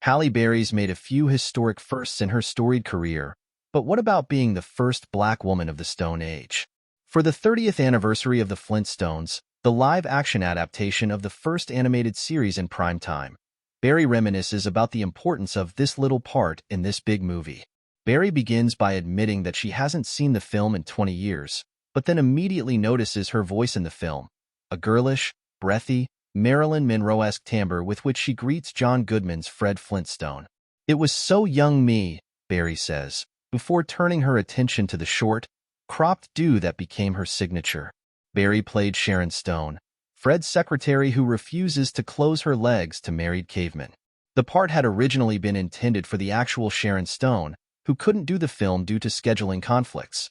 Halle Berry's made a few historic firsts in her storied career, but what about being the first black woman of the Stone Age? For the 30th anniversary of the Flintstones, the live-action adaptation of the first animated series in prime time, Berry reminisces about the importance of this little part in this big movie. Berry begins by admitting that she hasn't seen the film in 20 years, but then immediately notices her voice in the film, a girlish, breathy, Marilyn Monroe-esque timbre with which she greets John Goodman's Fred Flintstone. "It was so young me," Berry says, before turning her attention to the short, cropped do that became her signature. Berry played Sharon Stone, Fred's secretary who refuses to close her legs to married cavemen. The part had originally been intended for the actual Sharon Stone, who couldn't do the film due to scheduling conflicts.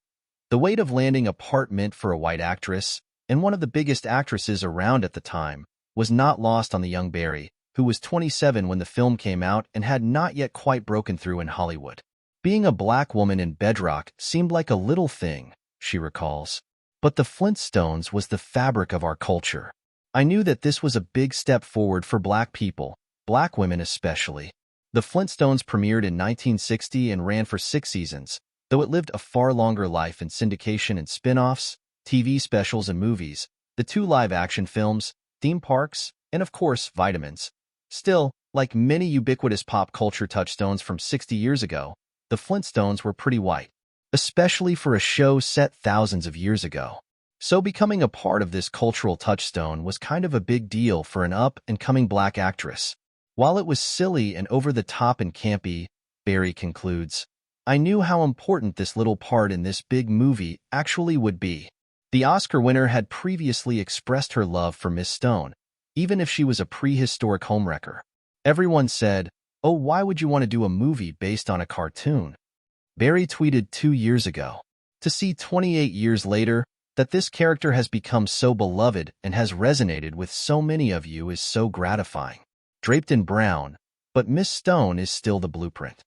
The weight of landing a part meant for a white actress, and one of the biggest actresses around at the time, was not lost on the young Berry, who was 27 when the film came out and had not yet quite broken through in Hollywood. "Being a black woman in bedrock seemed like a little thing," she recalls. "But the Flintstones was the fabric of our culture. I knew that this was a big step forward for black people, black women especially." The Flintstones premiered in 1960 and ran for 6 seasons, though it lived a far longer life in syndication and spin-offs, TV specials and movies, the 2 live-action films, theme parks, and of course, vitamins. Still, like many ubiquitous pop culture touchstones from 60 years ago, the Flintstones were pretty white, especially for a show set thousands of years ago. So becoming a part of this cultural touchstone was kind of a big deal for an up-and-coming black actress. While it was silly and over-the-top and campy, Berry concludes, "I knew how important this little part in this big movie actually would be." The Oscar winner had previously expressed her love for Miss Stone, even if she was a prehistoric homewrecker. Everyone said, "Oh, why would you want to do a movie based on a cartoon?" Berry tweeted 2 years ago. To see 28 years later that this character has become so beloved and has resonated with so many of you is so gratifying. Draped in brown, but Miss Stone is still the blueprint.